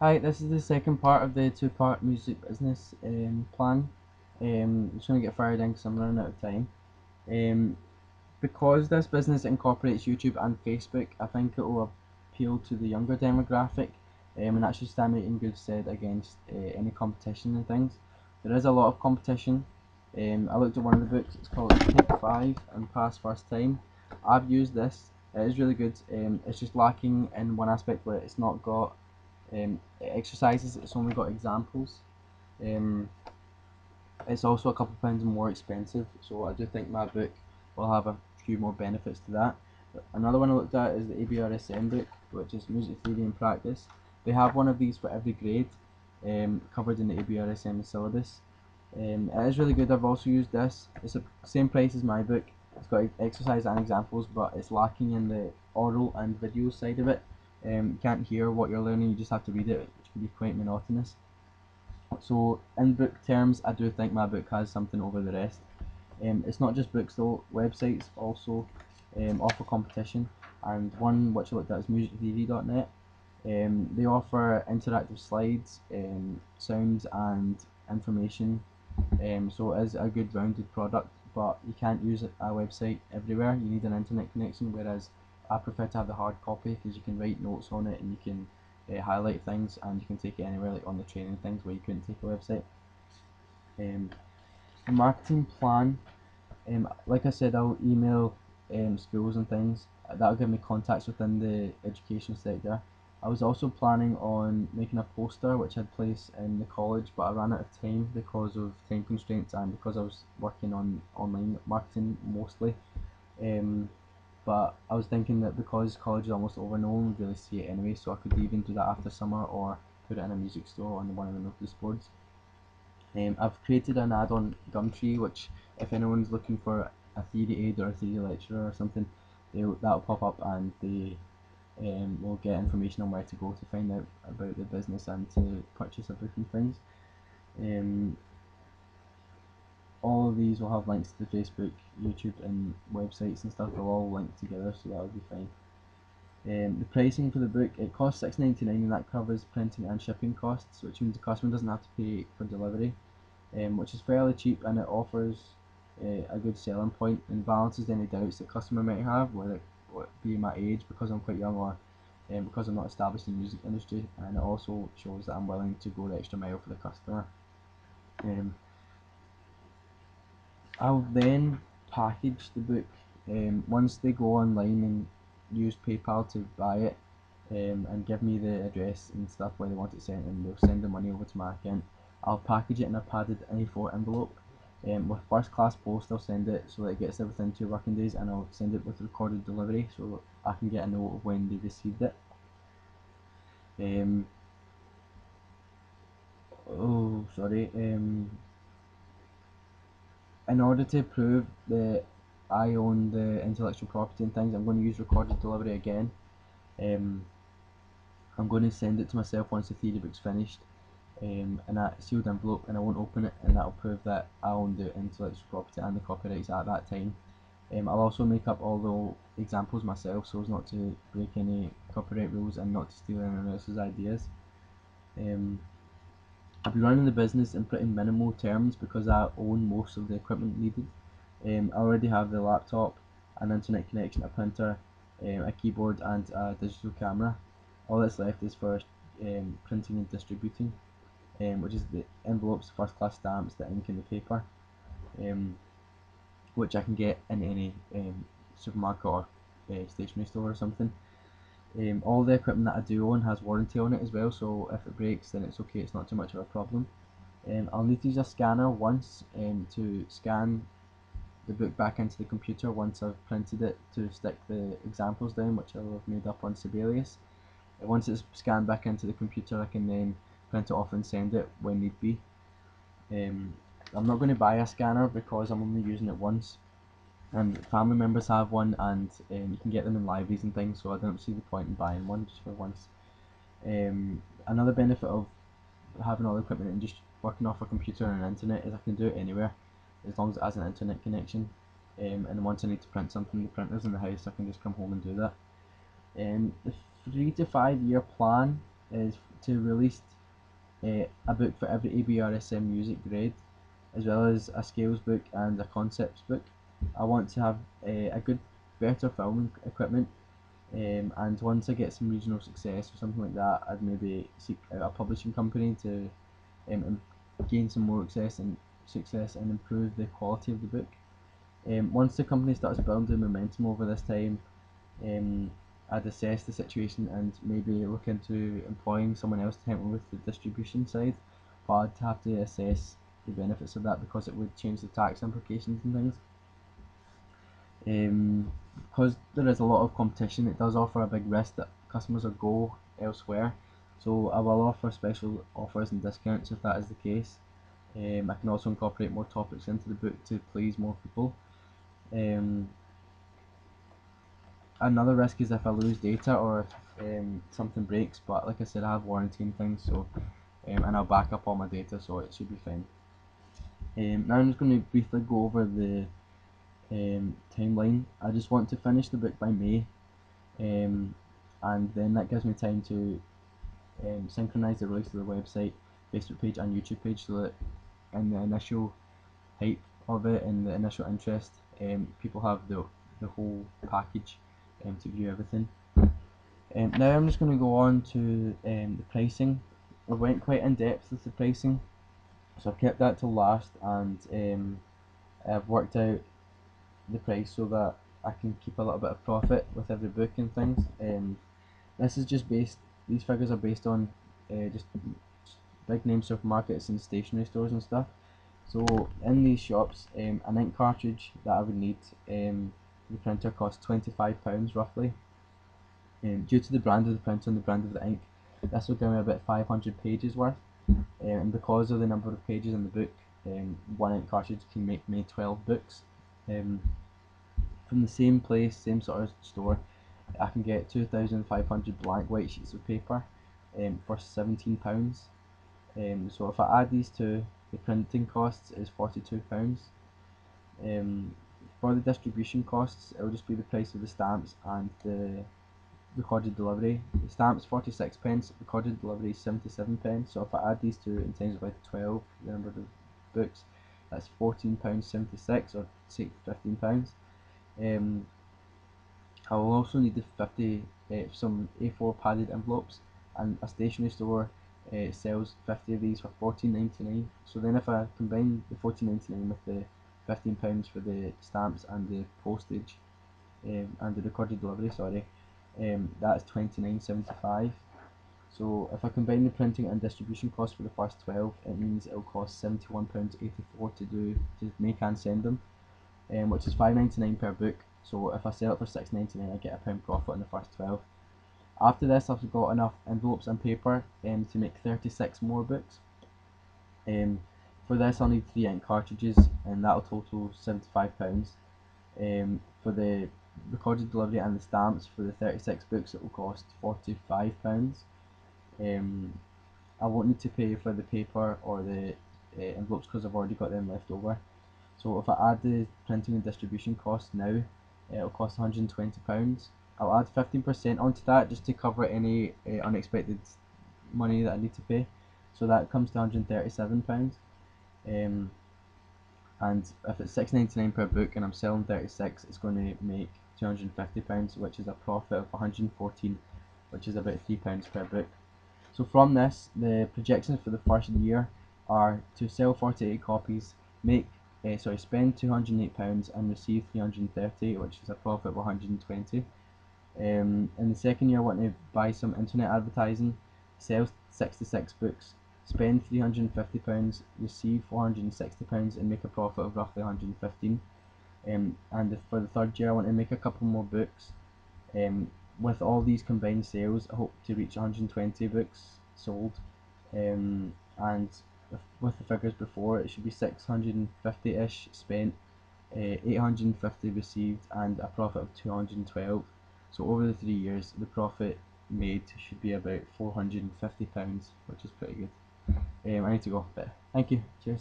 Hi, this is the second part of the two-part music business plan. I'm just going to get fired in because I'm running out of time. Um, because this business incorporates YouTube and Facebook, I think it will appeal to the younger demographic, and that should stand me in good stead against any competition and things. There is a lot of competition. I looked at one of the books, it's called Take 5 and Pass First Time. I've used this, it is really good. It's just lacking in one aspect where it's not got exercises, it's only got examples. Um, it's also a couple pounds more expensive, so I do think my book will have a few more benefits to that. Another one I looked at is the ABRSM book, which is Music Theory and Practice. They have one of these for every grade, covered in the ABRSM syllabus. It is really good. I've also used this. It's the same price as my book. It's got exercise and examples, but it's lacking in the oral and video side of it. You can't hear what you're learning, you just have to read it, which can be quite monotonous. So in book terms, I do think my book has something over the rest. It's not just books though, websites also offer competition, and one which I looked at is musictheory.net. They offer interactive slides, sounds and information, so it is a good rounded product, but you can't use a website everywhere, you need an internet connection, whereas I prefer to have the hard copy because you can write notes on it and you can highlight things and you can take it anywhere, like on the train and things where you couldn't take a website. The marketing plan, like I said, I'll email schools and things. That'll give me contacts within the education sector. I was also planning on making a poster which I'd place in the college, but I ran out of time because of time constraints and because I was working on online marketing mostly. Um, but I was thinking that because college is almost over, no one would really see it anyway, so I could even do that after summer or put it in a music store on one of the notice boards. I've created an ad on Gumtree, which if anyone's looking for a theory aid or a theory lecturer or something, that'll pop up and they will get information on where to go to find out about the business and to purchase a book and things. Um, all of these will have links to Facebook, YouTube, and websites and stuff. They'll all link together, so that'll be fine. The pricing for the book, it costs $6.99 and that covers printing and shipping costs, which means the customer doesn't have to pay for delivery, which is fairly cheap, and it offers a good selling point and balances any doubts the customer might have, whether it be my age because I'm quite young or because I'm not established in the music industry, and it also shows that I'm willing to go the extra mile for the customer. Um, I'll then package the book once they go online and use PayPal to buy it, and give me the address and stuff where they want it sent, and they'll send the money over to my account. I'll package it in a padded A4 envelope. With first class post, I'll send it so that it gets there within 2 working days, and I'll send it with recorded delivery so I can get a note of when they received it. Um, oh, sorry. In order to prove that I own the intellectual property and things, I'm going to use recorded delivery again. Um, I'm going to send it to myself once the theory book's finished, in a sealed envelope, and I won't open it, and that'll prove that I own the intellectual property and the copyrights at that time. I'll also make up all the examples myself so as not to break any copyright rules and not to steal anyone else's ideas. Um, I'll be running the business in pretty minimal terms because I own most of the equipment needed. I already have the laptop, an internet connection, a printer, a keyboard and a digital camera. All that's left is for printing and distributing, which is the envelopes, first class stamps, the ink and the paper, um, which I can get in any supermarket or stationery store or something. All the equipment that I do own has warranty on it as well, so if it breaks then it's okay, it's not too much of a problem. I'll need to use a scanner once to scan the book back into the computer once I've printed it to stick the examples down, which I'll have made up on Sibelius. Once it's scanned back into the computer, I can then print it off and send it when need be. Um, I'm not going to buy a scanner because I'm only using it once, and family members have one, and you can get them in libraries and things, so I don't see the point in buying one just for once. Another benefit of having all the equipment and just working off a computer and an internet is I can do it anywhere as long as it has an internet connection. And once I need to print something, the printer's in the house, I can just come home and do that. The 3 to 5 year plan is to release a book for every ABRSM music grade, as well as a scales book and a concepts book. I want to have a good, better filming equipment, and once I get some regional success or something like that, I'd maybe seek out a publishing company to gain some more success and improve the quality of the book. Once the company starts building momentum over this time, I'd assess the situation and maybe look into employing someone else to help me with the distribution side, but I'd have to assess the benefits of that because it would change the tax implications and things. Because there is a lot of competition, it does offer a big risk that customers will go elsewhere, so I will offer special offers and discounts if that is the case. I can also incorporate more topics into the book to please more people. Another risk is if I lose data or if something breaks, but like I said, I have warranty and things, so and I'll back up all my data, so it should be fine. Now I'm just going to briefly go over the timeline. I just want to finish the book by May, and then that gives me time to synchronize the release of the website, Facebook page and YouTube page, so that in the initial hype of it and the initial interest, people have the whole package to view everything. Now I'm just going to go on to the pricing. I went quite in depth with the pricing, so I've kept that till last, and I've worked out the price so that I can keep a little bit of profit with every book and things. This is just these figures are based on just big name supermarkets and stationery stores and stuff. So in these shops, an ink cartridge that I would need, the printer costs £25 roughly. Due to the brand of the printer and the brand of the ink, this will give me about 500 pages worth, and because of the number of pages in the book, one ink cartridge can make me 12 books. From the same place, same sort of store, I can get 2,500 blank white sheets of paper for £17. So if I add these two, the printing costs is £42. For the distribution costs, it will just be the price of the stamps and the recorded delivery. The stamps 46p, recorded delivery 77p. So if I add these two and times it by 12, the number of books, that's £14.76 or say £15. I will also need some A4 padded envelopes, and a stationery store sells 50 of these for £14.99. So then if I combine the £14.99 with the £15 for the stamps and the postage and the recorded delivery, that's £29.75. So if I combine the printing and distribution costs for the first 12, it means it will cost £71.84 to make and send them, which is £5.99 per book. So if I sell it for £6.99, I get £1 profit on the first 12. After this, I've got enough envelopes and paper to make 36 more books. For this, I'll need 3 ink cartridges, and that'll total £75. For the recorded delivery and the stamps for the 36 books, it will cost £45. I won't need to pay for the paper or the envelopes because I've already got them left over. So if I add the printing and distribution costs now, it'll cost £120. I'll add 15% onto that just to cover any unexpected money that I need to pay. So that comes to £137. And if it's £6.99 per book and I'm selling 36, it's going to make £250, which is a profit of 114, which is about £3 per book. So from this, the projections for the first year are to sell 48 copies, spend £208 and receive 330, which is a profit of 120. In the second year, I want to buy some internet advertising, sell 66 books, spend £350, receive £460 and make a profit of roughly 115. And for the third year, I want to make a couple more books. With all these combined sales, I hope to reach 120 books sold. And with the figures before, it should be 650-ish spent, 850 received, and a profit of 212. So over the 3 years, the profit made should be about £450, which is pretty good. I need to go, but thank you, cheers.